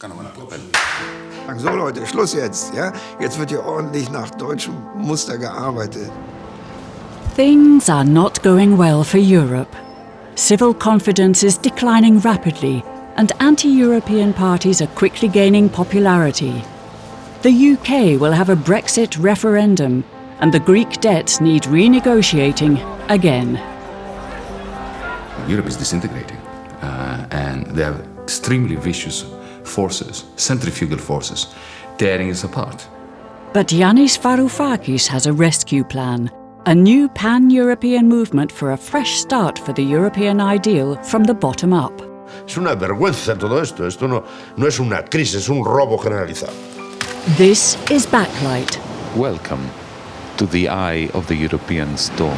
So Leute, Schluss jetzt, ja? Jetzt wird hier ordentlich nach deutschem Muster gearbeitet. Things are not going well for Europe. Civil confidence is declining rapidly, and anti-European parties are quickly gaining popularity. The UK will have a Brexit referendum, and the Greek debts need renegotiating again. Europe is disintegrating, and there are extremely vicious forces, centrifugal forces, tearing us apart. But Yanis Varoufakis has a rescue plan, a new pan-European movement for a fresh start for the European ideal from the bottom up. Es una vergüenza todo esto. Esto no es una crisis, es un robo generalizado. This is Backlight. Welcome to the eye of the European storm.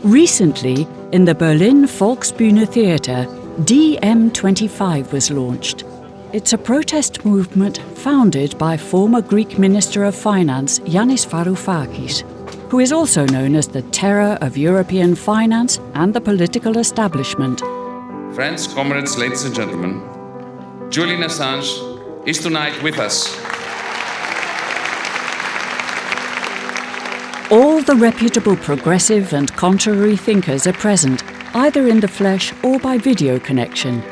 Recently, in the Berlin Volksbühne Theatre, DiEM25 was launched. It's a protest movement founded by former Greek Minister of Finance Yanis Varoufakis, who is also known as the terror of European finance and the political establishment. Friends, comrades, ladies and gentlemen, Julian Assange is tonight with us. All the reputable progressive and contrary thinkers are present, either in the flesh or by video connection.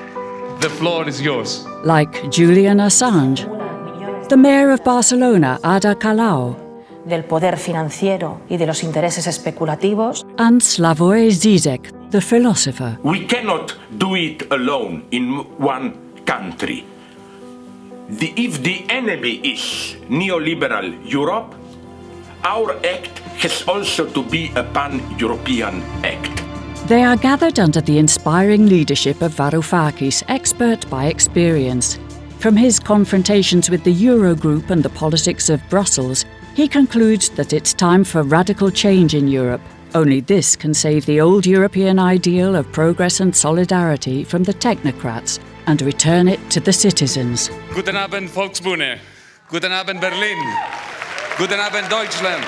The floor is yours. Like Julian Assange, the mayor of Barcelona, Ada Colau, del poder financiero y de los intereses especulativos, and Slavoj Zizek, the philosopher. We cannot do it alone in one country. If the enemy is neoliberal Europe, our act has also to be a pan-European act. They are gathered under the inspiring leadership of Varoufakis, expert by experience. From his confrontations with the Eurogroup and the politics of Brussels, he concludes that it's time for radical change in Europe. Only this can save the old European ideal of progress and solidarity from the technocrats and return it to the citizens. Guten Abend, Volksbühne. Guten Abend, Berlin. Guten Abend, Deutschland.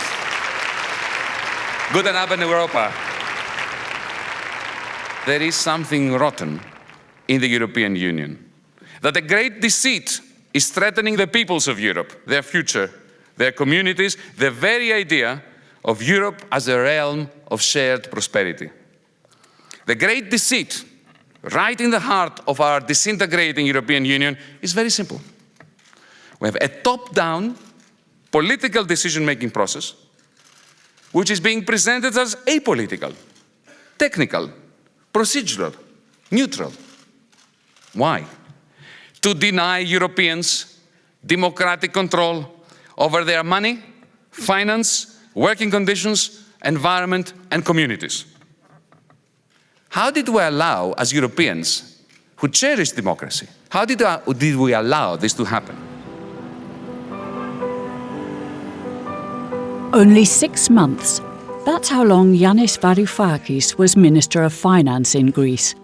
Guten Abend, Europa. There is something rotten in the European Union. That the great deceit is threatening the peoples of Europe, their future, their communities, the very idea of Europe as a realm of shared prosperity. The great deceit, right in the heart of our disintegrating European Union, is very simple. We have a top-down political decision-making process, which is being presented as apolitical, technical, procedural, neutral. Why? To deny Europeans democratic control over their money, finance, working conditions, environment, and communities. How did we allow, as Europeans who cherish democracy, how did we allow this to happen? Only 6 months. That's how long Yanis Varoufakis was Minister of Finance in Greece.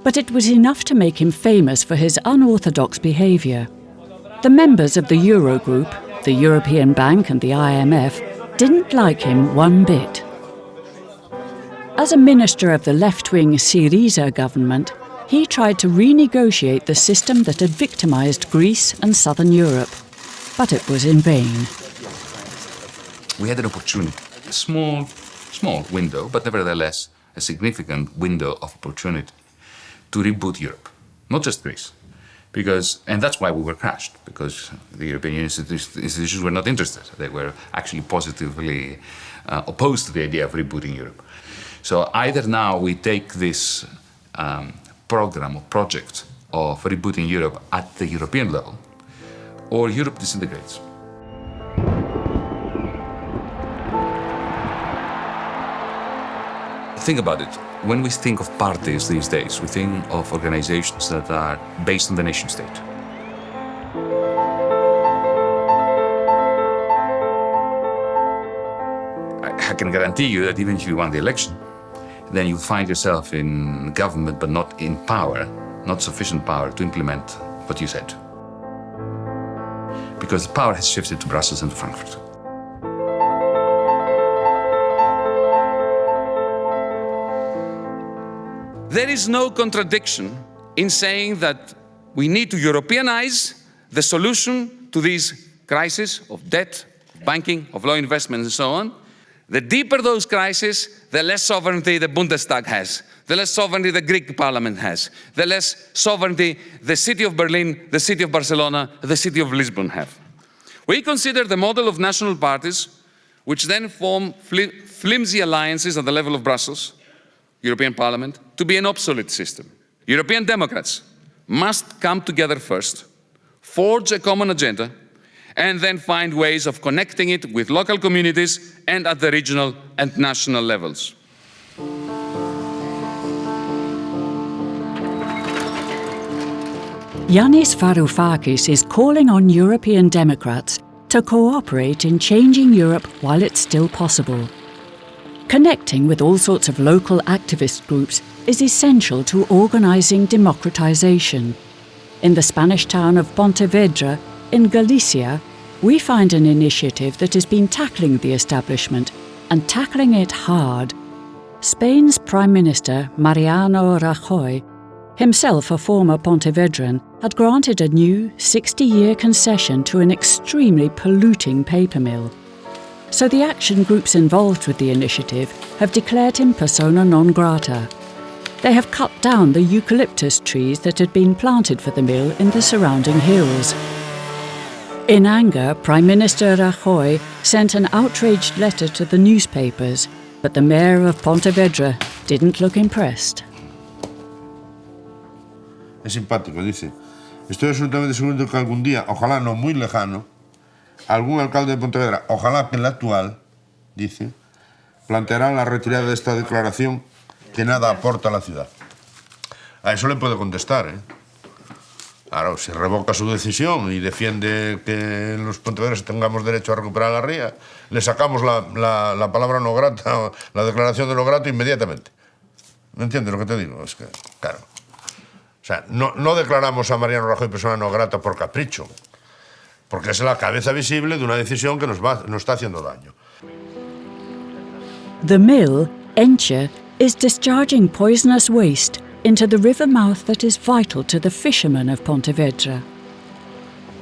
But it was enough to make him famous for his unorthodox behaviour. The members of the Eurogroup, the European Bank and the IMF, didn't like him one bit. As a minister of the left-wing Syriza government, he tried to renegotiate the system that had victimised Greece and southern Europe. But it was in vain. We had an opportunity, a small window, but nevertheless a significant window of opportunity to reboot Europe, not just Greece. And that's why we were crushed, because the European Union institutions were not interested. They were actually positively opposed to the idea of rebooting Europe. So either now we take this program or project of rebooting Europe at the European level, or Europe disintegrates. Think about it. When we think of parties these days, we think of organizations that are based on the nation state. I can guarantee you that even if you won the election, then you find yourself in government but not in power, not sufficient power to implement what you said. Because the power has shifted to Brussels and to Frankfurt. There is no contradiction in saying that we need to Europeanize the solution to these crises of debt, of banking, of low investment and so on. The deeper those crises, the less sovereignty the Bundestag has, the less sovereignty the Greek parliament has, the less sovereignty the city of Berlin, the city of Barcelona, the city of Lisbon have. We consider the model of national parties, which then form flimsy alliances at the level of Brussels, European Parliament, to be an obsolete system. European democrats must come together first, forge a common agenda, and then find ways of connecting it with local communities and at the regional and national levels. Yanis Varoufakis is calling on European democrats to cooperate in changing Europe while it's still possible. Connecting with all sorts of local activist groups is essential to organising democratisation. In the Spanish town of Pontevedra, in Galicia, we find an initiative that has been tackling the establishment, and tackling it hard. Spain's Prime Minister, Mariano Rajoy, himself a former Pontevedran, had granted a new 60-year concession to an extremely polluting paper mill. So the action groups involved with the initiative have declared him persona non grata. They have cut down the eucalyptus trees that had been planted for the mill in the surrounding hills. In anger, Prime Minister Rajoy sent an outraged letter to the newspapers, but the mayor of Pontevedra didn't look impressed. Es simpático, dice. Estoy absolutamente seguro de que algún día, ojalá no muy lejano, algún alcalde de Pontevedra, ojalá que el actual, dice, planteará la retirada de esta declaración que nada aporta a la ciudad. A eso le puedo contestar, ¿eh? Claro, si revoca su decisión y defiende que en los pontevedreses tengamos derecho a recuperar la ría, le sacamos la palabra no grata, la declaración de no grato inmediatamente. ¿No entiendes lo que te digo? Es que, claro. O sea, no declaramos a Mariano Rajoy persona no grata por capricho, porque es la cabeza visible de una decisión que nos está haciendo daño. The mill, Enche, is discharging poisonous waste into the river mouth that is vital to the fishermen of Pontevedra.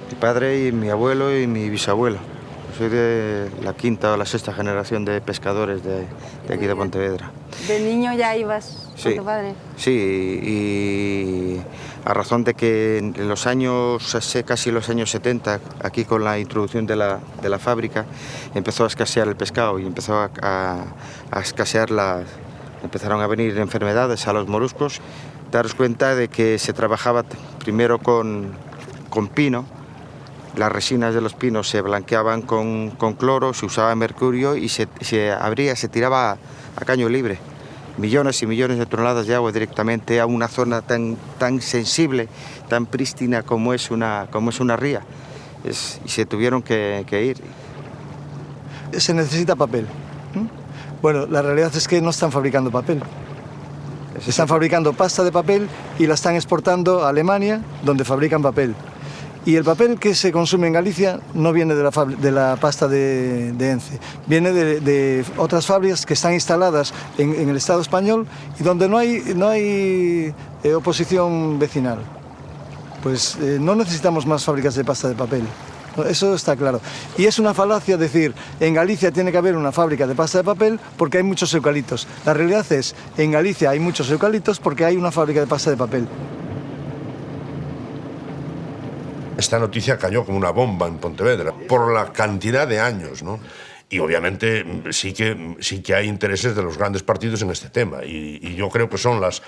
Mi padre y mi abuelo y mi bisabuelo. Soy de la quinta o la sexta generación de pescadores de aquí de Pontevedra. ¿De niño ya ibas con tu padre? Sí, y a razón de que en los años, casi los años 70, aquí con la introducción de la fábrica, empezó a escasear el pescado y empezó a escasear empezaron a venir enfermedades a los moluscos. Daros cuenta de que se trabajaba primero con pino. Las resinas de los pinos se blanqueaban con cloro, se usaba mercurio y se abría, se tiraba a caño libre. Millones y millones de toneladas de agua directamente a una zona tan sensible, tan prístina como es una ría. Y se tuvieron que ir. Se necesita papel. Bueno, la realidad es que no están fabricando papel. Están fabricando pasta de papel y la están exportando a Alemania, donde fabrican papel. Y el papel que se consume en Galicia no viene de la pasta de Ence, viene de otras fábricas que están instaladas en el Estado español y donde no hay oposición vecinal. Pues no necesitamos más fábricas de pasta de papel. Eso está claro. Y es una falacia decir, en Galicia tiene que haber una fábrica de pasta de papel porque hay muchos eucaliptos. La realidad es, en Galicia hay muchos eucaliptos porque hay una fábrica de pasta de papel. Esta noticia cayó como una bomba en Pontevedra por la cantidad de años, ¿no? Y obviamente sí que hay intereses de los grandes partidos en este tema. Y yo creo que son las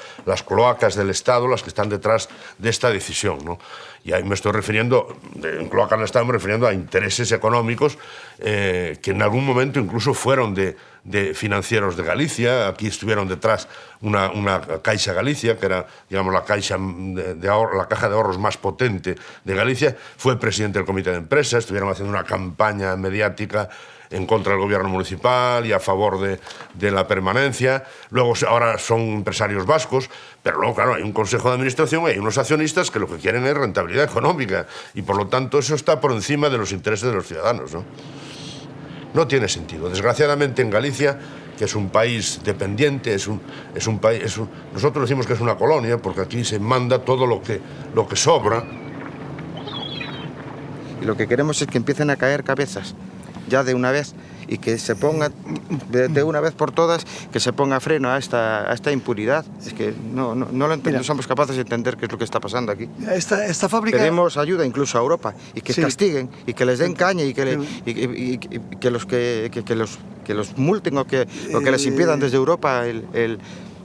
cloacas del Estado las que están detrás de esta decisión, ¿no? Y ahí me estoy refiriendo, en cloacas del Estado me refiriendo a intereses económicos que en algún momento incluso fueron de de financieros de Galicia. Aquí estuvieron detrás una Caixa Galicia, que era, digamos, la caja de ahorros más potente de Galicia. Fue presidente del comité de empresa, estuvieron haciendo una campaña mediática en contra del gobierno municipal y a favor de la permanencia. Luego, ahora son empresarios vascos, pero luego, claro, hay un consejo de administración y hay unos accionistas que lo que quieren es rentabilidad económica y, por lo tanto, eso está por encima de los intereses de los ciudadanos, ¿no? No tiene sentido. Desgraciadamente, en Galicia, que es un país dependiente, nosotros decimos que es una colonia porque aquí se manda todo lo que sobra. Y lo que queremos es que empiecen a caer cabezas ya de una vez y que se ponga de una vez por todas, que se ponga freno a esta impunidad. Es que no somos capaces de entender qué es lo que está pasando aquí. Esta fábrica... Pedimos ayuda incluso a Europa y que castiguen y que les den caña y que los multen o que les impidan desde Europa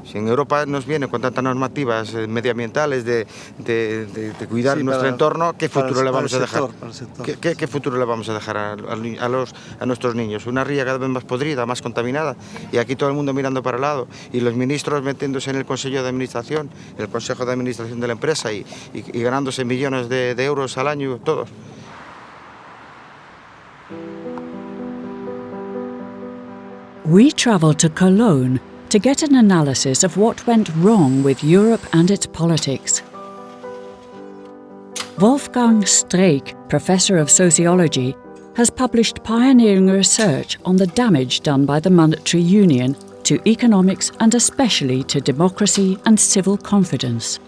Si en Europa nos viene con tantas normativas medioambientales de cuidar nuestro entorno, ¿qué futuro le vamos a dejar? ¿Qué futuro le vamos a dejar a nuestros niños? Una ría cada vez más podrida, más contaminada, y aquí todo el mundo mirando para el lado, y los ministros metiéndose en el consejo de administración, el consejo de administración de la empresa y ganándose millones de euros al año, todos. We travel to Cologne to get an analysis of what went wrong with Europe and its politics. Wolfgang Streeck, professor of sociology, has published pioneering research on the damage done by the monetary union to economics and especially to democracy and civil confidence.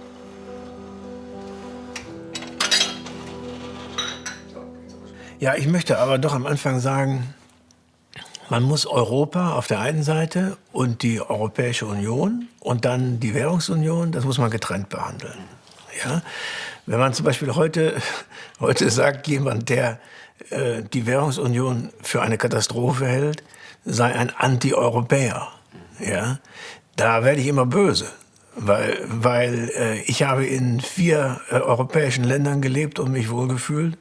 Ja, ich möchte aber doch am Anfang sagen, man muss Europa auf der einen Seite und die Europäische Union und dann die Währungsunion, das muss man getrennt behandeln. Ja? Wenn man zum Beispiel heute sagt, jemand, der die Währungsunion für eine Katastrophe hält, sei ein Anti-Europäer. Ja? Da werde ich immer böse, weil ich habe in 4 europäischen Ländern gelebt und mich wohlgefühlt.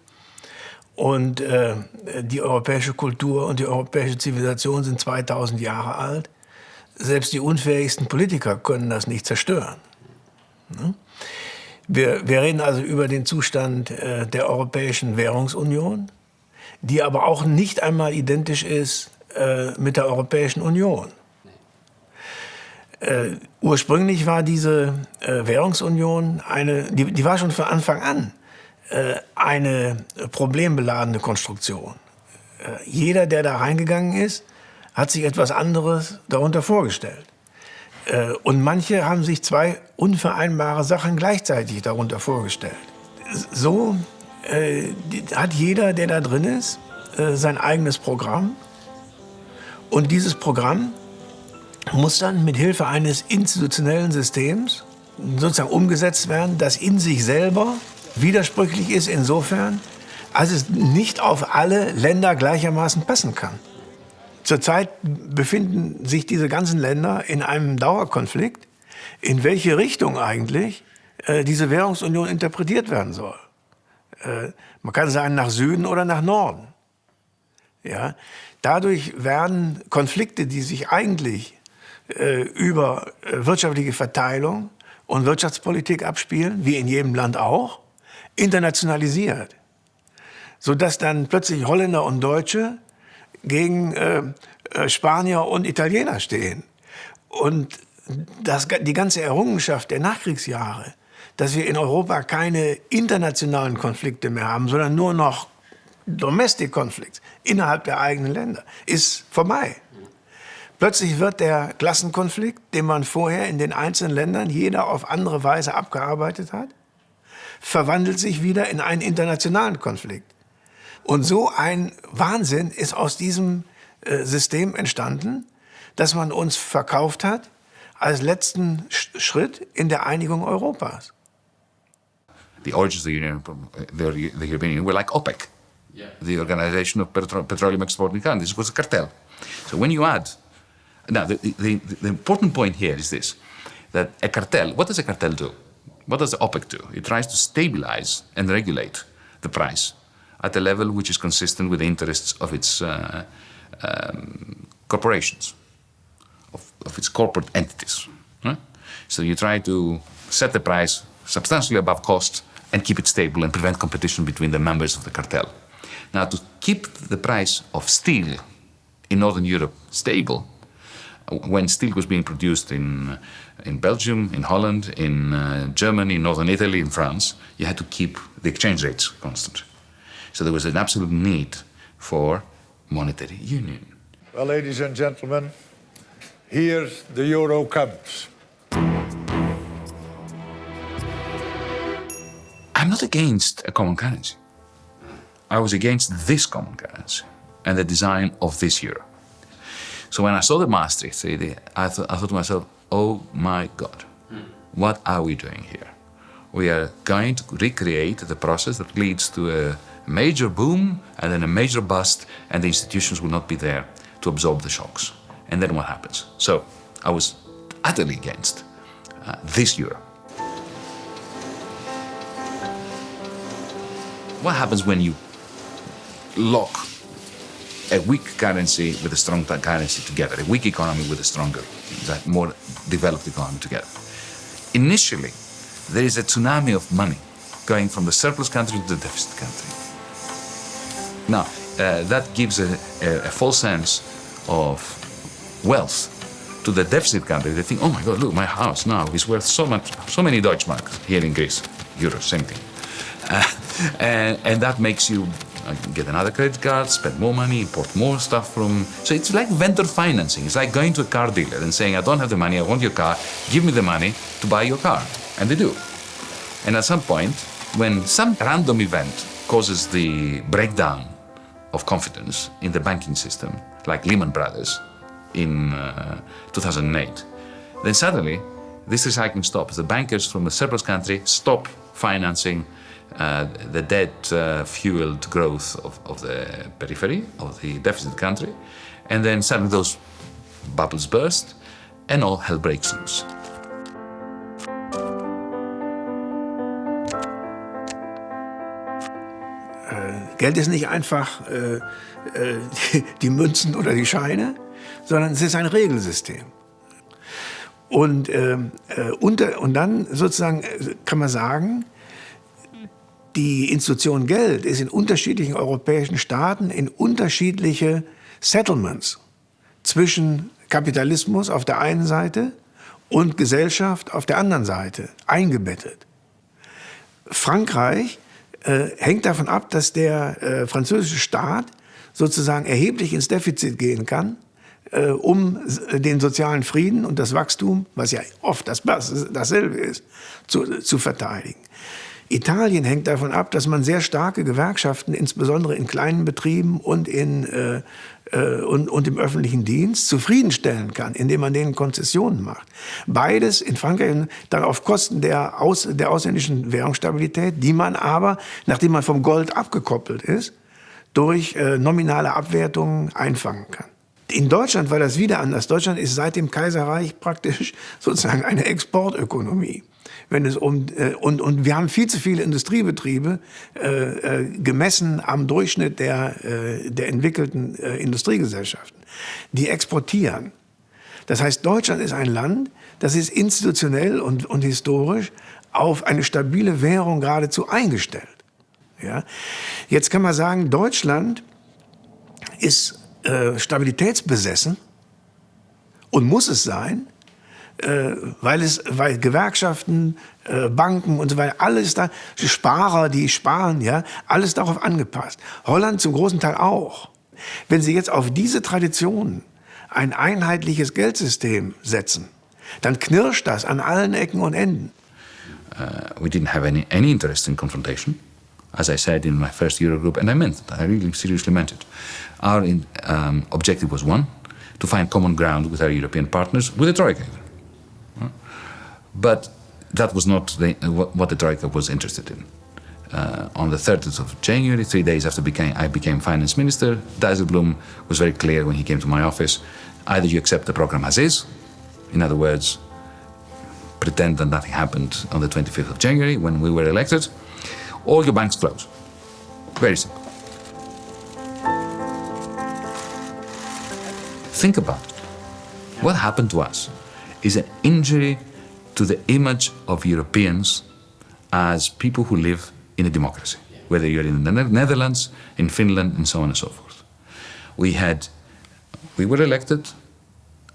Und die europäische Kultur und die europäische Zivilisation sind 2000 Jahre alt. Selbst die unfähigsten Politiker können das nicht zerstören. Wir reden also über den Zustand der Europäischen Währungsunion, die aber auch nicht einmal identisch ist mit der Europäischen Union. Ursprünglich war diese Währungsunion die war schon von Anfang an eine problembeladene Konstruktion. Jeder, der da reingegangen ist, hat sich etwas anderes darunter vorgestellt. Und manche haben sich 2 unvereinbare Sachen gleichzeitig darunter vorgestellt. So hat jeder, der da drin ist, sein eigenes Programm. Und dieses Programm muss dann mit Hilfe eines institutionellen Systems sozusagen umgesetzt werden, das in sich selber widersprüchlich ist insofern, als es nicht auf alle Länder gleichermaßen passen kann. Zurzeit befinden sich diese ganzen Länder in einem Dauerkonflikt, in welche Richtung eigentlich diese Währungsunion interpretiert werden soll. Man kann sagen, nach Süden oder nach Norden. Ja? Dadurch werden Konflikte, die sich eigentlich über wirtschaftliche Verteilung und Wirtschaftspolitik abspielen, wie in jedem Land auch, internationalisiert, sodass dann plötzlich Holländer und Deutsche gegen Spanier und Italiener stehen. Und die ganze Errungenschaft der Nachkriegsjahre, dass wir in Europa keine internationalen Konflikte mehr haben, sondern nur noch Domestic Conflicts innerhalb der eigenen Länder, ist vorbei. Plötzlich wird der Klassenkonflikt, den man vorher in den einzelnen Ländern jeder auf andere Weise abgearbeitet hat, verwandelt sich wieder in einen internationalen Konflikt. Und so ein Wahnsinn ist aus diesem System entstanden, das man uns verkauft hat als letzten Schritt in der Einigung Europas. The origins of the European Union were like OPEC, the Organization of Petroleum Exporting Countries. It was a cartel. So when you add... Now, the important point here is this, that a cartel, what does a cartel do? What does OPEC do? It tries to stabilize and regulate the price at a level which is consistent with the interests of its corporations. its corporate entities. Right? So you try to set the price substantially above cost and keep it stable and prevent competition between the members of the cartel. Now, to keep the price of steel in Northern Europe stable, when steel was being produced in Belgium, in Holland, in Germany, in Northern Italy, in France, you had to keep the exchange rates constant. So there was an absolute need for monetary union. Well, ladies and gentlemen, here the euro comes. I'm not against a common currency. I was against this common currency and the design of this euro. So when I saw the Maastricht Treaty, I thought to myself, oh my God, what are we doing here? We are going to recreate the process that leads to a major boom and then a major bust, and the institutions will not be there to absorb the shocks. And then what happens? So I was utterly against this euro. What happens when you lock a weak currency with a strong currency together, a weak economy with a stronger, more developed economy together? Initially, there is a tsunami of money going from the surplus country to the deficit country. Now, that gives a false sense of wealth to the deficit country. They think, oh my God, look, my house now is worth so much, so many Deutschmarks here in Greece, euros, same thing. And that makes you get another credit card, spend more money, import more stuff from... So it's like vendor financing. It's like going to a car dealer and saying, I don't have the money, I want your car, give me the money to buy your car. And they do. And at some point, when some random event causes the breakdown of confidence in the banking system, like Lehman Brothers in 2008, then suddenly this recycling stops. The bankers from the surplus country stop financing the debt-fueled growth of the periphery, of the deficit country, and then suddenly those bubbles burst and all hell breaks loose. Geld ist nicht einfach die Münzen oder die Scheine, sondern es ist ein Regelsystem. Und dann sozusagen kann man sagen, die Institution Geld ist in unterschiedlichen europäischen Staaten in unterschiedliche Settlements zwischen Kapitalismus auf der einen Seite und Gesellschaft auf der anderen Seite eingebettet. Frankreich hängt davon ab, dass der französische Staat sozusagen erheblich ins Defizit gehen kann, um den sozialen Frieden und das Wachstum, was ja oft dasselbe ist, zu verteidigen. Italien hängt davon ab, dass man sehr starke Gewerkschaften, insbesondere in kleinen Betrieben und im öffentlichen Dienst, zufriedenstellen kann, indem man denen Konzessionen macht. Beides in Frankreich dann auf Kosten der ausländischen Währungsstabilität, die man aber, nachdem man vom Gold abgekoppelt ist, durch nominale Abwertungen einfangen kann. In Deutschland war das wieder anders. Deutschland ist seit dem Kaiserreich praktisch sozusagen eine Exportökonomie. Wenn es und wir haben viel zu viele Industriebetriebe, gemessen am Durchschnitt der entwickelten Industriegesellschaften, die exportieren. Das heißt, Deutschland ist ein Land, das ist institutionell und historisch auf eine stabile Währung geradezu eingestellt. Ja? Jetzt kann man sagen, Deutschland ist stabilitätsbesessen und muss es sein, weil Gewerkschaften, Banken und so weiter, alles da, Sparer, die sparen, ja, alles darauf angepasst. Holland zum großen Teil auch. Wenn Sie jetzt auf diese Tradition ein einheitliches Geldsystem setzen, dann knirscht das an allen Ecken und Enden. We didn't have any interest in confrontation, as I said in my first Eurogroup, and I meant it. I really seriously meant it. Our objective was one, to find common ground with our European partners, with the Troika. But that was not what the Troika was interested in. On the 30th of January, 3 days after I became finance minister, Dijsselbloem was very clear when he came to my office, either you accept the program as is, in other words, pretend that nothing happened on the 25th of January when we were elected, or your banks close. Very simple. Think about it. What happened to us is an injury to the image of Europeans as people who live in a democracy, whether you're in the Netherlands, in Finland, and so on and so forth. We were elected.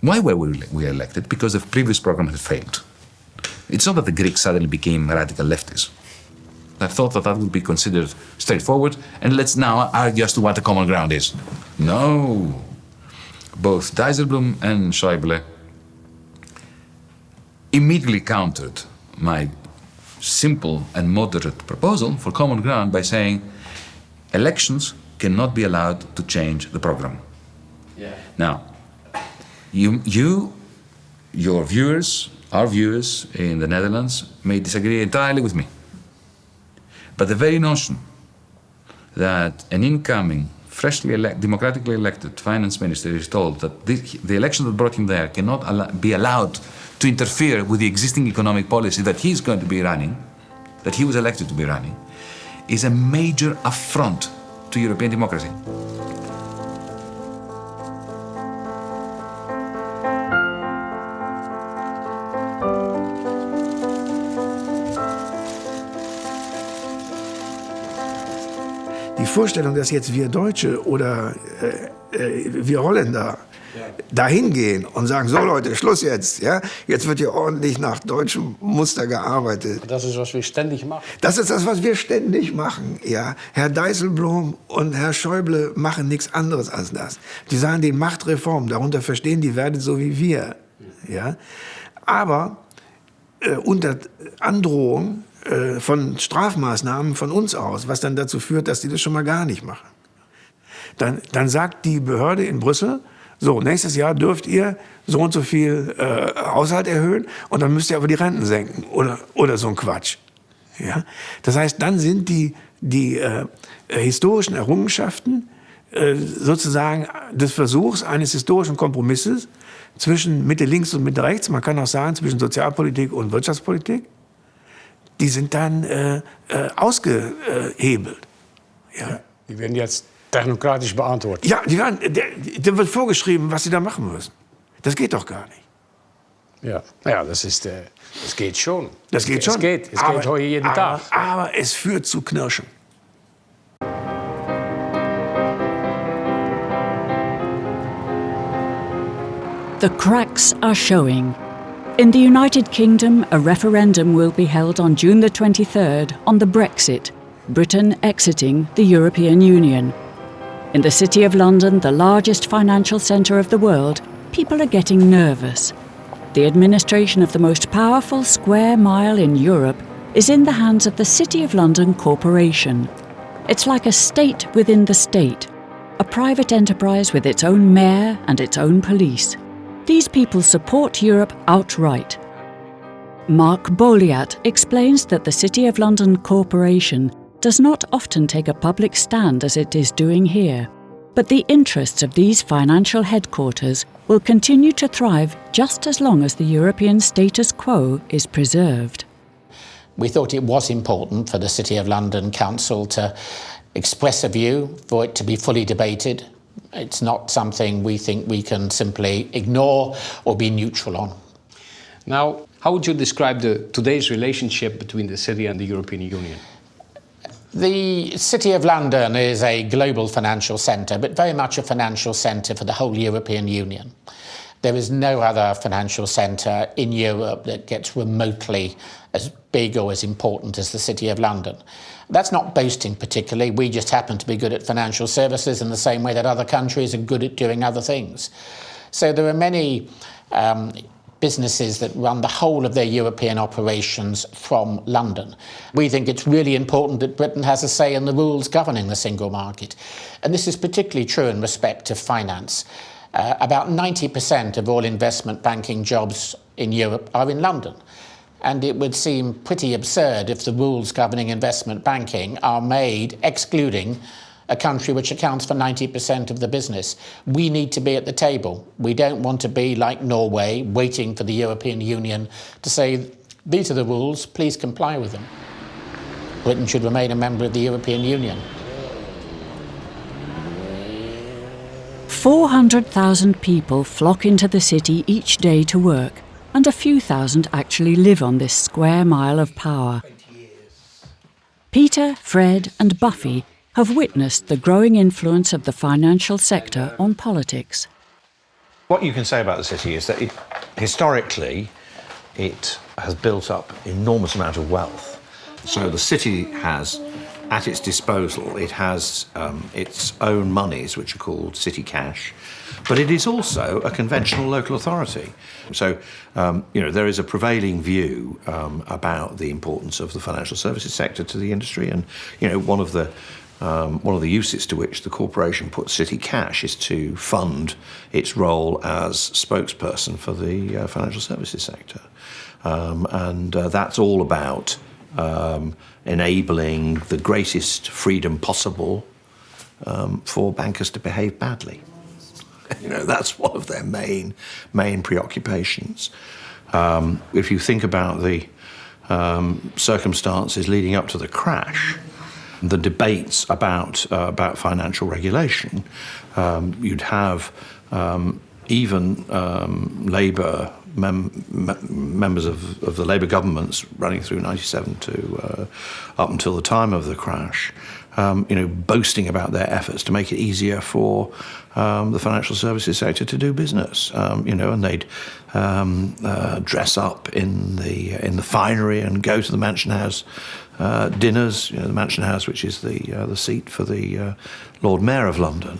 Why were we elected? Because the previous program had failed. It's not that the Greeks suddenly became radical leftists. I thought that would be considered straightforward, and let's now argue as to what the common ground is. No. Both Dijsselbloem and Schäuble immediately countered my simple and moderate proposal for common ground by saying elections cannot be allowed to change the program. Yeah. Now, your viewers, our viewers in the Netherlands may disagree entirely with me. But the very notion that an incoming, freshly democratically elected finance minister is told that the election that brought him there cannot be allowed to interfere with the existing economic policy that he's going to be running, that he was elected to be running, is a major affront to European democracy. Die Vorstellung, dass jetzt wir Deutsche oder wir Holländer dahin gehen und sagen, so Leute, Schluss jetzt, ja? Jetzt wird hier ordentlich nach deutschem Muster gearbeitet. Das ist, was wir ständig machen. Das ist das, was wir ständig machen, ja. Herr Dijsselbloem und Herr Schäuble machen nichts anderes als das. Die sagen, die Machtreform, darunter verstehen die, werdet so wie wir, ja. Aber unter Androhung von Strafmaßnahmen von uns aus, was dann dazu führt, dass die das schon mal gar nicht machen. Dann sagt die Behörde in Brüssel, so, nächstes Jahr dürft ihr so und so viel Haushalt erhöhen und dann müsst ihr aber die Renten senken oder so ein Quatsch. Ja? Das heißt, dann sind die historischen Errungenschaften sozusagen des Versuchs eines historischen Kompromisses zwischen Mitte links und Mitte rechts, man kann auch sagen zwischen Sozialpolitik und Wirtschaftspolitik, die sind dann ausgehebelt. Ja? Die werden jetzt technokratisch beantwortet. Ja, da wird vorgeschrieben, was sie da machen müssen. Das geht doch gar nicht. Ja, naja, das geht schon. Das geht schon. Es geht heute jeden Tag. Aber es führt zu Knirschen. The cracks are showing. In the United Kingdom, a referendum will be held on June the 23rd on the Brexit, Britain exiting the European Union. In the City of London, the largest financial centre of the world, people are getting nervous. The administration of the most powerful square mile in Europe is in the hands of the City of London Corporation. It's like a state within the state, a private enterprise with its own mayor and its own police. These people support Europe outright. Mark Boliat explains that the City of London Corporation does not often take a public stand as it is doing here, but the interests of these financial headquarters will continue to thrive just as long as the European status quo is preserved. We thought it was important for the City of London Council to express a view, for it to be fully debated. It's not something we think we can simply ignore or be neutral on. Now, how would you describe today's relationship between the city and the European Union? The City of London is a global financial centre, but very much a financial centre for the whole European Union. There is no other financial centre in Europe that gets remotely as big or as important as the City of London. That's not boasting particularly. We just happen to be good at financial services in the same way that other countries are good at doing other things. So there are many businesses that run the whole of their European operations from London. We think it's really important that Britain has a say in the rules governing the single market. And this is particularly true in respect of finance. About 90% of all investment banking jobs in Europe are in London. And it would seem pretty absurd if the rules governing investment banking are made excluding a country which accounts for 90% of the business. We need to be at the table. We don't want to be like Norway, waiting for the European Union to say, these are the rules, please comply with them. Britain should remain a member of the European Union. 400,000 people flock into the city each day to work, and a few thousand actually live on this square mile of power. Peter, Fred and Buffy have witnessed the growing influence of the financial sector on politics. What you can say about the city is that historically it has built up enormous amount of wealth. So the city has at its disposal, it has its own monies, which are called city cash, but it is also a conventional local authority. So, there is a prevailing view about the importance of the financial services sector to the industry, and one of the uses to which the corporation puts city cash is to fund its role as spokesperson for the financial services sector, and that's all about enabling the greatest freedom possible for bankers to behave badly. That's one of their main preoccupations. If you think about the circumstances leading up to the crash, the debates about financial regulation, you'd have even Labour members of the Labour governments running through '97 to up until the time of the crash, boasting about their efforts to make it easier for the financial services sector to do business, and they'd dress up in the finery and go to the Mansion House dinners. The Mansion House, which is the seat for the Lord Mayor of London.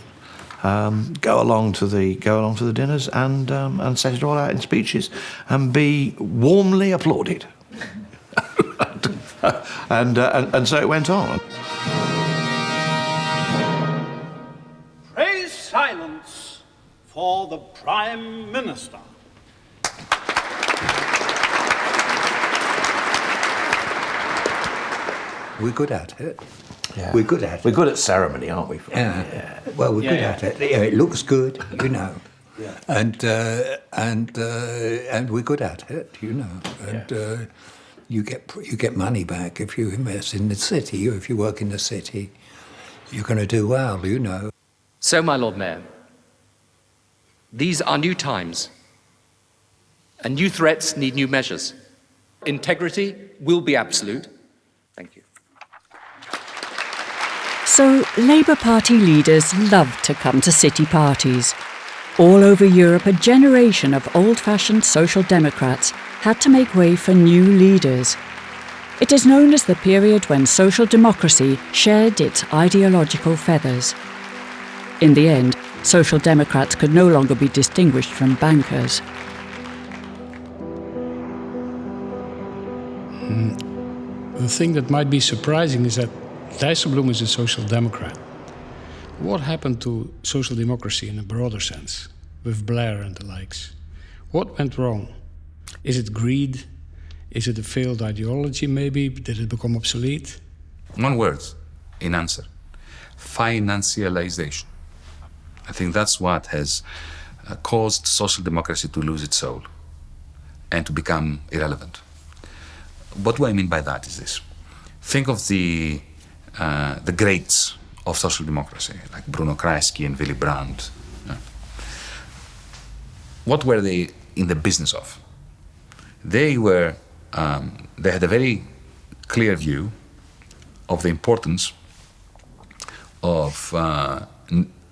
Go along to the dinners and set it all out in speeches and be warmly applauded, and so it went on. Praise silence for the Prime Minister. We're good at it. Yeah. We're good at it. We're good at ceremony, aren't we? Yeah. Well, we're good at it. It looks good, Yeah. And we're good at it, And you get money back if you invest in the city, or if you work in the city. You're going to do well, So, my Lord Mayor, these are new times, and new threats need new measures. Integrity will be absolute. Thank you. So, Labour Party leaders love to come to city parties. All over Europe, a generation of old-fashioned social democrats had to make way for new leaders. It is known as the period when social democracy shed its ideological feathers. In the end, social democrats could no longer be distinguished from bankers. The thing that might be surprising is that Dijsselbloem is a social democrat. What happened to social democracy in a broader sense, with Blair and the likes? What went wrong? Is it greed? Is it a failed ideology, maybe? Did it become obsolete? One word in answer: financialization. I think that's what has caused social democracy to lose its soul and to become irrelevant. What do I mean by that is this. Think of the greats of social democracy, like Bruno Kreisky and Willy Brandt. What were they in the business of? They had a very clear view of the importance of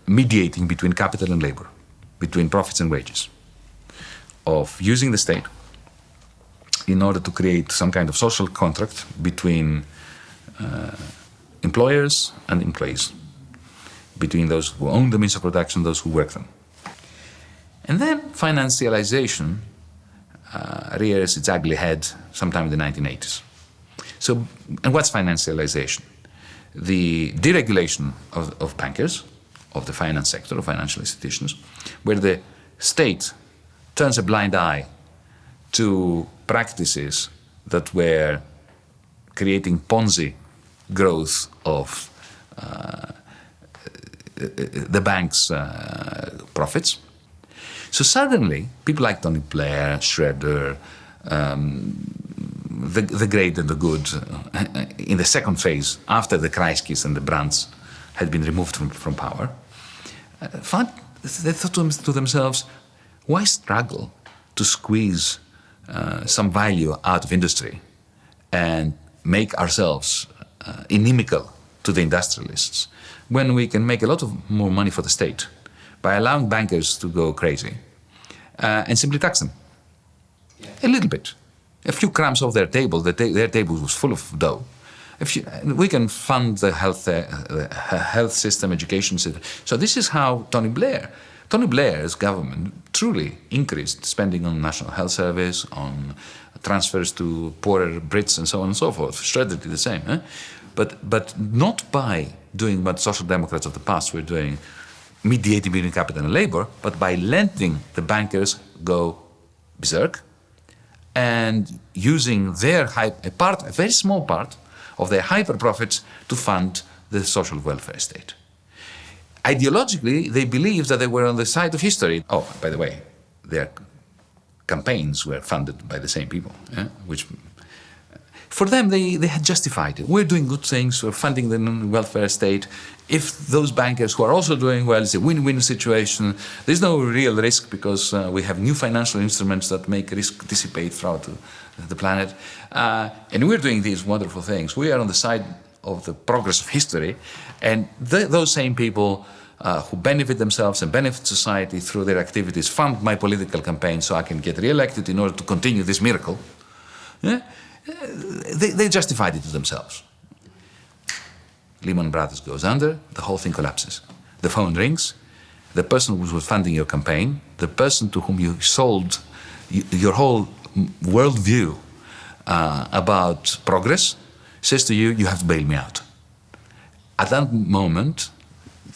mediating between capital and labor, between profits and wages, of using the state in order to create some kind of social contract between employers and employees, between those who own the means of production and those who work them. And then financialization rears its ugly head sometime in the 1980s. So, and what's financialization? The deregulation of bankers, of the finance sector, of financial institutions, where the state turns a blind eye to practices that were creating Ponzi growth of the bank's profits. So suddenly, people like Tony Blair, Schroeder, the great and the good, in the second phase, after the Kreiskys and the Brandts had been removed from power, they thought to themselves, why struggle to squeeze some value out of industry and make ourselves inimical to the industrialists when we can make a lot of more money for the state by allowing bankers to go crazy and simply tax them a little bit. A few crumbs off their table, their table was full of dough. We can fund the health system, education system. So this is how Tony Blair's government truly increased spending on National Health Service, on transfers to poorer Brits and so on and so forth. Shredder did the same. But not by doing what Social Democrats of the past were doing, mediating between capital and labor, but by letting the bankers go berserk and using their a very small part of their hyper profits to fund the social welfare state. Ideologically, they believed that they were on the side of history. Oh, by the way, their campaigns were funded by the same people, which for them, they had justified it. We're doing good things, we're funding the welfare state. If those bankers who are also doing well, it's a win-win situation. There's no real risk because we have new financial instruments that make risk dissipate throughout the planet. And we're doing these wonderful things. We are on the side of the progress of history. And those same people who benefit themselves and benefit society through their activities fund my political campaign so I can get re-elected in order to continue this miracle. Yeah? They justified it to themselves. Lehman Brothers goes under, the whole thing collapses. The phone rings, the person who was funding your campaign, the person to whom you sold your whole worldview about progress, says to you, you have to bail me out. At that moment,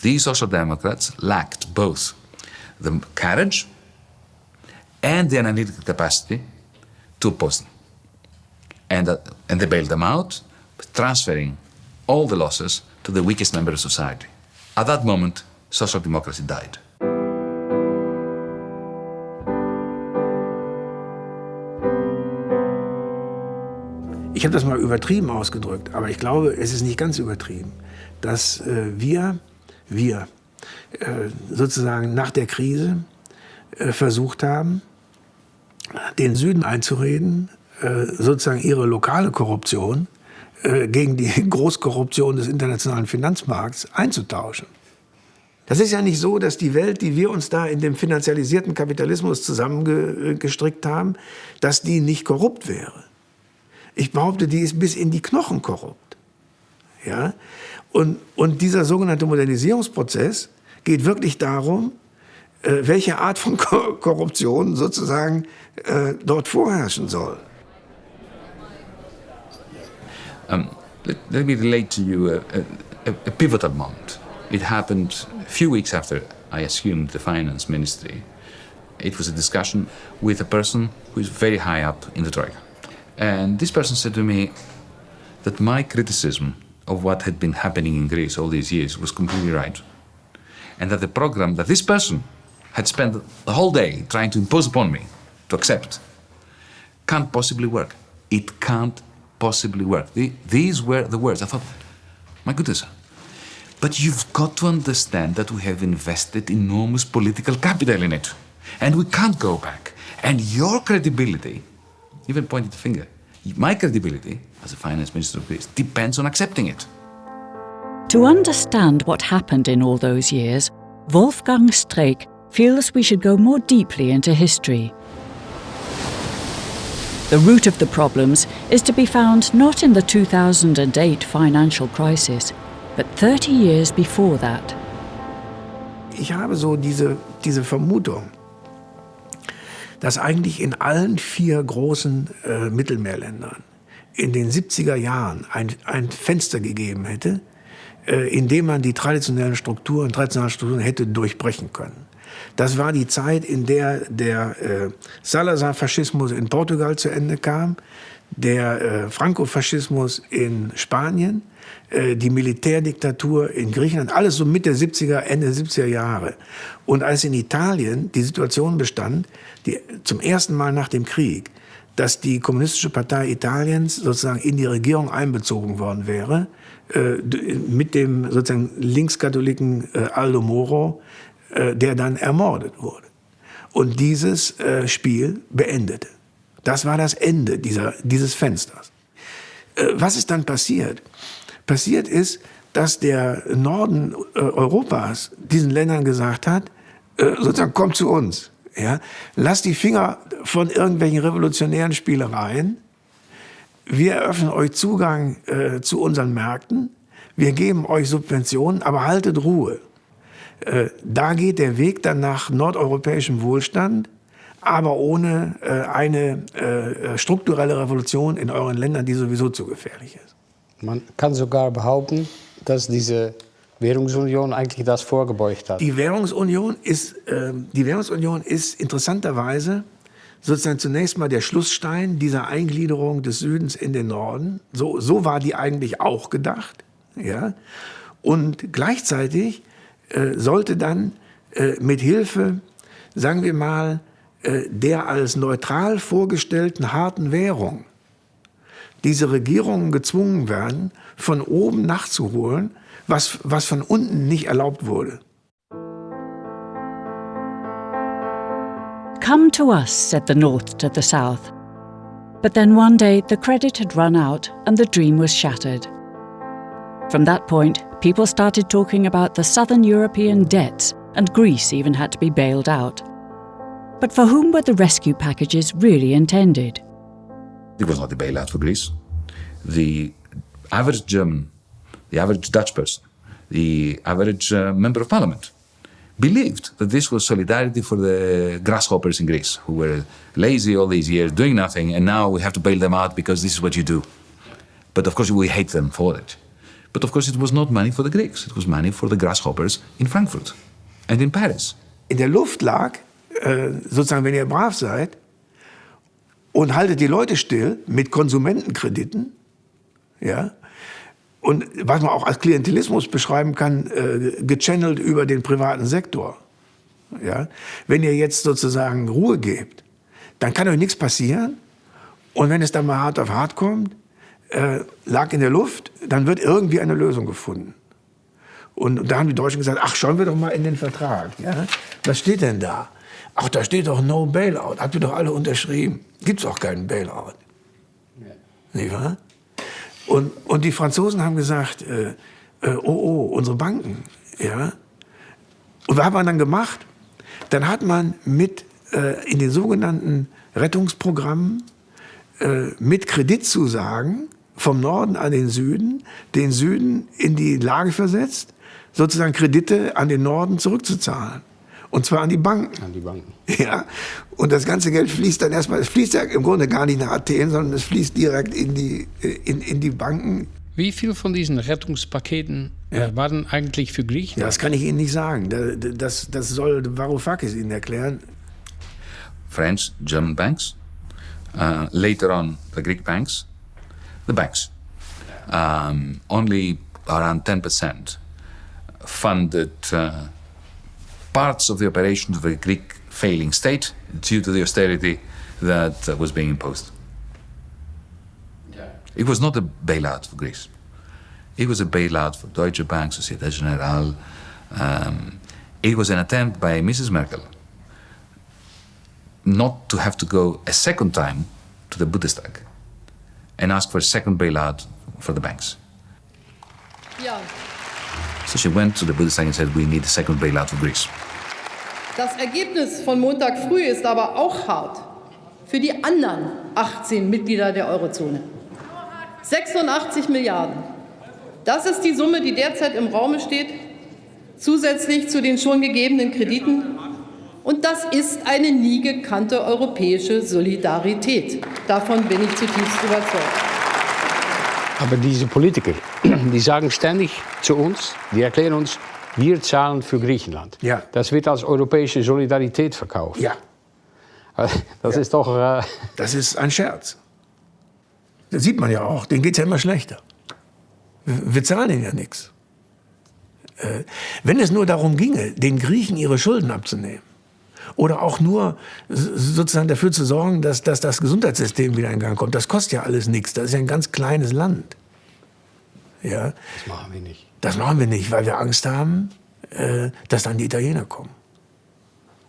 these Social Democrats lacked both the courage and the analytical capacity to oppose them. And they bailed them out, transferring all the losses to the weakest member of society. At that moment, social democracy died. Ich habe das mal übertrieben ausgedrückt, aber ich glaube, es ist nicht ganz übertrieben, dass wir sozusagen nach der Krise versucht haben, den Süden einzureden, sozusagen ihre lokale Korruption gegen die Großkorruption des internationalen Finanzmarkts einzutauschen. Das ist ja nicht so, dass die Welt, die wir uns da in dem finanzialisierten Kapitalismus zusammengestrickt haben, dass die nicht korrupt wäre. Ich behaupte, die ist bis in die Knochen korrupt. Ja? Und dieser sogenannte Modernisierungsprozess geht wirklich darum, welche Art von Korruption sozusagen dort vorherrschen soll. Let me relate to you a pivotal moment. It happened a few weeks after I assumed the finance ministry. It was a discussion with a person who is very high up in the Troika. And this person said to me that my criticism of what had been happening in Greece all these years was completely right. And that the program that this person had spent the whole day trying to impose upon me to accept can't possibly work. It can't possibly work. These were the words. I thought, my goodness. But you've got to understand that we have invested enormous political capital in it. And we can't go back. And your credibility, even pointed the finger, my credibility as a finance minister of Greece depends on accepting it. To understand what happened in all those years, Wolfgang Streeck feels we should go more deeply into history. The root of the problems is to be found not in the 2008 financial crisis, but 30 years before that. Ich habe so diese Vermutung, dass eigentlich in allen 4 großen Mittelmeerländern in den 70er Jahren ein Fenster gegeben hätte, in dem man die traditionellen Strukturen hätte durchbrechen können. Das war die Zeit, in der der Salazar-Faschismus in Portugal zu Ende kam, der Franco-Faschismus in Spanien, die Militärdiktatur in Griechenland, alles so Mitte 70er, Ende 70er Jahre. Und als in Italien die Situation bestand, zum ersten Mal nach dem Krieg, dass die Kommunistische Partei Italiens sozusagen in die Regierung einbezogen worden wäre, mit dem sozusagen Linkskatholiken Aldo Moro, der dann ermordet wurde. Und dieses Spiel beendete. Das war das Ende dieses Fensters. Was ist dann passiert? Passiert ist, dass der Norden Europas diesen Ländern gesagt hat, sozusagen, kommt zu uns. Ja? Lasst die Finger von irgendwelchen revolutionären Spielereien. Wir eröffnen euch Zugang zu unseren Märkten. Wir geben euch Subventionen, aber haltet Ruhe. Da geht der Weg dann nach nordeuropäischem Wohlstand, aber ohne eine strukturelle Revolution in euren Ländern, die sowieso zu gefährlich ist. Man kann sogar behaupten, dass diese Währungsunion eigentlich das vorgebeugt hat. Die Währungsunion ist interessanterweise sozusagen zunächst mal der Schlussstein dieser Eingliederung des Südens in den Norden. So war die eigentlich auch gedacht. Ja? Und gleichzeitig sollte dann mit Hilfe, sagen wir mal, der als neutral vorgestellten harten Währung diese Regierungen gezwungen werden, von oben nachzuholen, was von unten nicht erlaubt wurde. Come to us, said the North to the South. But then one day the credit had run out and the dream was shattered. From that point, people started talking about the southern European debts, and Greece even had to be bailed out. But for whom were the rescue packages really intended? It was not a bailout for Greece. The average German, the average Dutch person, the average member of parliament believed that this was solidarity for the grasshoppers in Greece, who were lazy all these years, doing nothing, and now we have to bail them out because this is what you do. But of course we hate them for it. But of course it was not money for the Greeks, it was money for the grasshoppers in Frankfurt and in Paris. In der Luft lag, sozusagen, wenn ihr brav seid und haltet die Leute still mit Konsumentenkrediten, ja, und was man auch als Klientelismus beschreiben kann, gechannelt über den privaten Sektor. Ja? Wenn ihr jetzt sozusagen Ruhe gebt, dann kann euch nichts passieren. Und wenn es dann mal hart auf hart kommt, lag in der Luft, dann wird irgendwie eine Lösung gefunden. Und da haben die Deutschen gesagt, ach, schauen wir doch mal in den Vertrag. Ja? Was steht denn da? Ach, da steht doch No Bailout. Habt ihr doch alle unterschrieben. Gibt's auch keinen Bailout. Ja. Nicht wahr? Und die Franzosen haben gesagt, unsere Banken, ja. Und was hat man dann gemacht? Dann hat man in den sogenannten Rettungsprogrammen mit Kreditzusagen vom Norden an den Süden in die Lage versetzt, sozusagen Kredite an den Norden zurückzuzahlen. Und zwar an die Banken. An die Banken. Ja. Und das ganze Geld fließt dann erstmal, es fließt ja im Grunde gar nicht nach Athen, sondern es fließt direkt in die Banken. Wie viel von diesen Rettungspaketen waren eigentlich für Griechenland? Ja, das kann ich Ihnen nicht sagen. Das soll Varoufakis Ihnen erklären. French, German banks, later on the Greek banks, the banks. Only around 10% funded parts of the operations of a Greek failing state due to the austerity that was being imposed. Yeah. It was not a bailout for Greece. It was a bailout for Deutsche Bank, Societe Generale. It was an attempt by Mrs. Merkel not to have to go a second time to the Bundestag and ask for a second bailout for the banks. Ja. So she went to the Bundestag and said, we need a second bailout for Greece. Das Ergebnis von Montag früh ist aber auch hart für die anderen 18 Mitglieder der Eurozone. 86 Milliarden. Das ist die Summe, die derzeit im Raume steht, zusätzlich zu den schon gegebenen Krediten. Und das ist eine nie gekannte europäische Solidarität. Davon bin ich zutiefst überzeugt. Aber diese Politiker, die sagen ständig zu uns, die erklären uns, wir zahlen für Griechenland. Ja. Das wird als europäische Solidarität verkauft. Ja. Das ist doch... Das ist ein Scherz. Das sieht man ja auch. Denen geht es ja immer schlechter. Wir zahlen ihnen ja nichts. Wenn es nur darum ginge, den Griechen ihre Schulden abzunehmen oder auch nur sozusagen dafür zu sorgen, dass das Gesundheitssystem wieder in Gang kommt, das kostet ja alles nichts. Das ist ja ein ganz kleines Land. Ja? Das machen wir nicht. Das machen wir nicht, weil wir Angst haben, dass dann die Italiener kommen.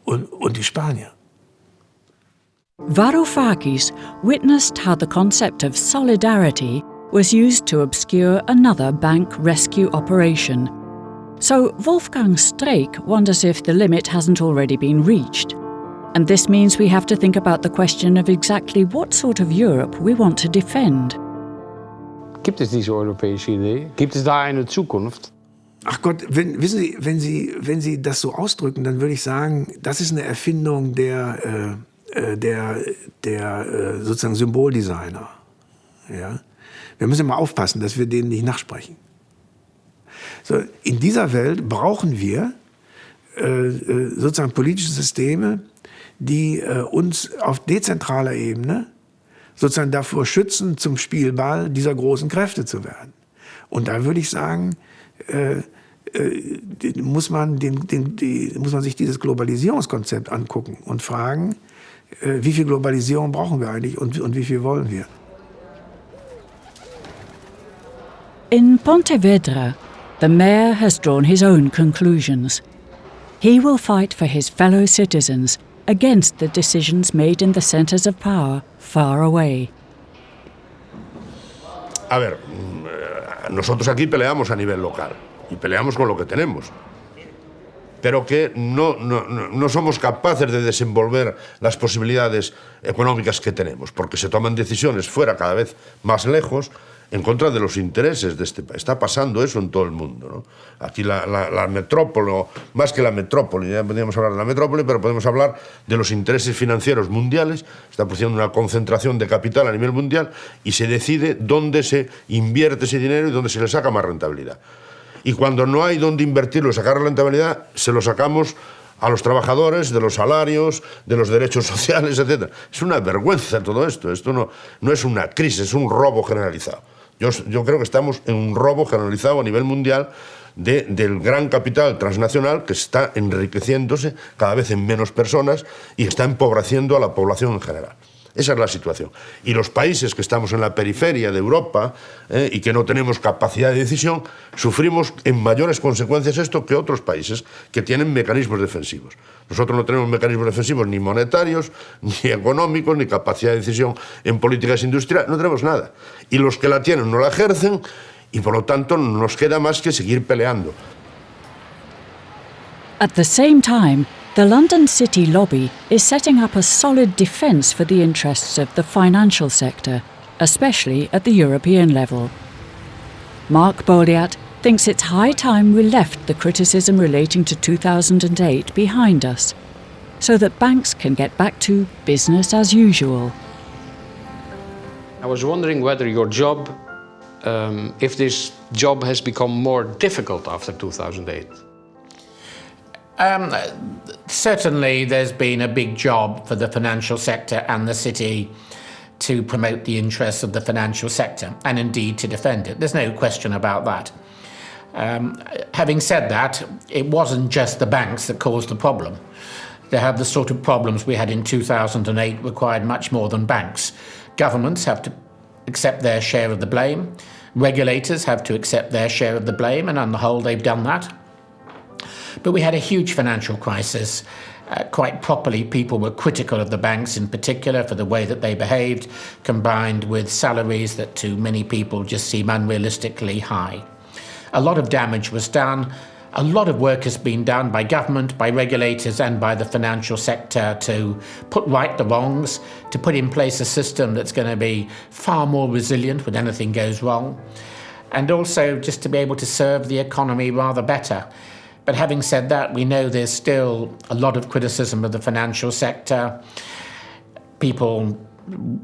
und die Spanier. Varoufakis witnessed how the concept of solidarity was used to obscure another bank rescue operation. So Wolfgang Streeck wonders if the limit hasn't already been reached. And this means we have to think about the question of exactly what sort of Europe we want to defend. Gibt es diese europäische Idee? Gibt es da eine Zukunft? Ach Gott, wenn Sie das so ausdrücken, dann würde ich sagen, das ist eine Erfindung der sozusagen Symboldesigner. Ja? Wir müssen immer aufpassen, dass wir denen nicht nachsprechen. So, in dieser Welt brauchen wir sozusagen politische Systeme, die uns auf dezentraler Ebene sozusagen davor schützen, zum Spielball dieser großen Kräfte zu werden. Und da würde ich sagen, muss man sich dieses Globalisierungskonzept angucken und fragen, wie viel Globalisierung brauchen wir eigentlich und wie viel wollen wir? In Pontevedra, the mayor has drawn his own conclusions. He will fight for his fellow citizens against the decisions made in the centers of power far away. A ver, nosotros aquí peleamos a nivel local y peleamos con lo que tenemos, pero que no somos capaces de desenvolver las posibilidades económicas que tenemos, porque se toman decisiones fuera cada vez más lejos en contra de los intereses de este país. Está pasando eso en todo el mundo, ¿no? Aquí la metrópoli, más que la metrópoli, ya podríamos hablar de la metrópoli, pero podemos hablar de los intereses financieros mundiales. Está produciendo una concentración de capital a nivel mundial y se decide dónde se invierte ese dinero y dónde se le saca más rentabilidad. Y cuando no hay dónde invertirlo y sacar rentabilidad, se lo sacamos a los trabajadores, de los salarios, de los derechos sociales, etc. Es una vergüenza todo esto. Esto no es una crisis, es un robo generalizado. Yo creo que estamos en un robo generalizado a nivel mundial del gran capital transnacional que está enriqueciéndose cada vez en menos personas y está empobreciendo a la población en general. Esa es la situación. Y los países que estamos en la periferia de Europa y que no tenemos capacidad de decisión, sufrimos en mayores consecuencias esto que otros países que tienen mecanismos defensivos. Nosotros no tenemos mecanismos defensivos ni monetarios, ni económicos, ni capacidad de decisión en políticas industriales, no tenemos nada. Y los que la tienen no la ejercen y por lo tanto no nos queda más que seguir peleando. At the same time, the London City lobby is setting up a solid defence for the interests of the financial sector, especially at the European level. Mark Bolliat thinks it's high time we left the criticism relating to 2008 behind us, so that banks can get back to business as usual. I was wondering whether your job, if this job has become more difficult after 2008. Certainly there's been a big job for the financial sector and the city to promote the interests of the financial sector and indeed to defend it. There's no question about that. Having said that, it wasn't just the banks that caused the problem. To have the sort of problems we had in 2008 required much more than banks. Governments have to accept their share of the blame. Regulators have to accept their share of the blame, and on the whole they've done that. But we had a huge financial crisis. Quite properly, people were critical of the banks in particular for the way that they behaved, combined with salaries that to many people just seem unrealistically high. A lot of damage was done. A lot of work has been done by government, by regulators and by the financial sector to put right the wrongs, to put in place a system that's going to be far more resilient when anything goes wrong, and also just to be able to serve the economy rather better. But having said that, we know there's still a lot of criticism of the financial sector. People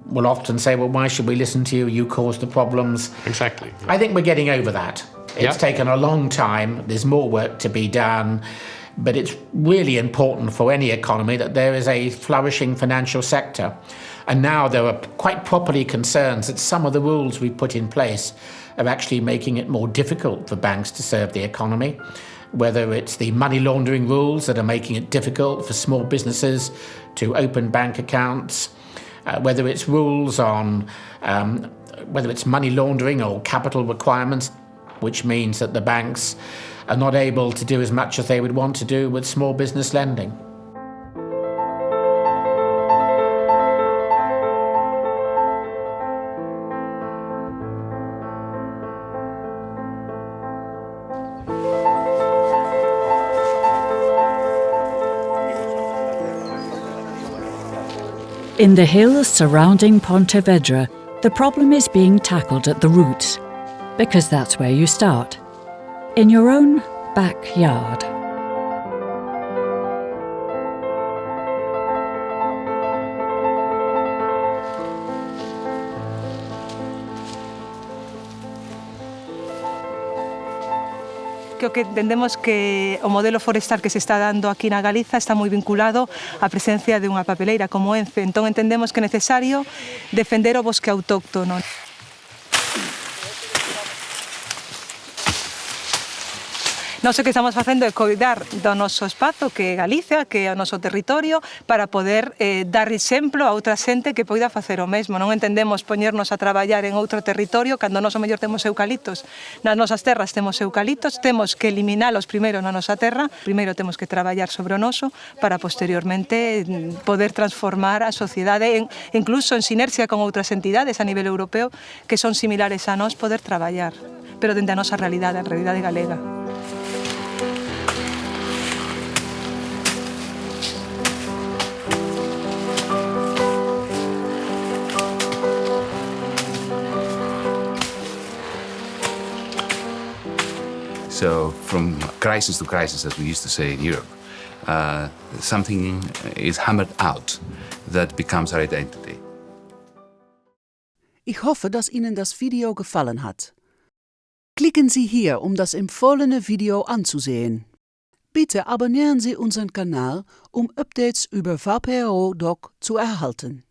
will often say, well, why should we listen to you? You caused the problems. Exactly. I think we're getting over that. It's taken a long time. There's more work to be done. But it's really important for any economy that there is a flourishing financial sector. And now there are quite properly concerns that some of the rules we put in place are actually making it more difficult for banks to serve the economy. Whether it's the money laundering rules that are making it difficult for small businesses to open bank accounts, whether it's rules on whether it's money laundering or capital requirements, which means that the banks are not able to do as much as they would want to do with small business lending. In the hills surrounding Pontevedra, the problem is being tackled at the roots, because that's where you start, in your own backyard. Creo que entendemos que o modelo forestal que se está dando aquí na Galiza está moi vinculado á presencia de unha papeleira como ENCE. Entón entendemos que é necesario defender o bosque autóctono. Nós o que estamos facendo é coidar do noso espazo, que é Galicia, que é o noso territorio, para poder dar exemplo a outra xente que poida facer o mesmo. Non entendemos poñernos a traballar en outro territorio cando nós o mellor temos eucaliptos. Nas nosas terras temos eucaliptos, temos que eliminálos primeiro na nosa terra, primeiro temos que traballar sobre o noso para posteriormente poder transformar a sociedade, incluso en sinerxia con outras entidades a nivel europeo que son similares a nós, poder traballar, pero dende a nosa realidade, a realidade galega. So from crisis to crisis, as we used to say in Europe, something is hammered out that becomes our identity. Ich hoffe, dass Ihnen das Video gefallen hat. Klicken Sie hier, um das empfohlene Video anzusehen. Bitte abonnieren Sie unseren Kanal, um Updates über VPRO Dok zu erhalten.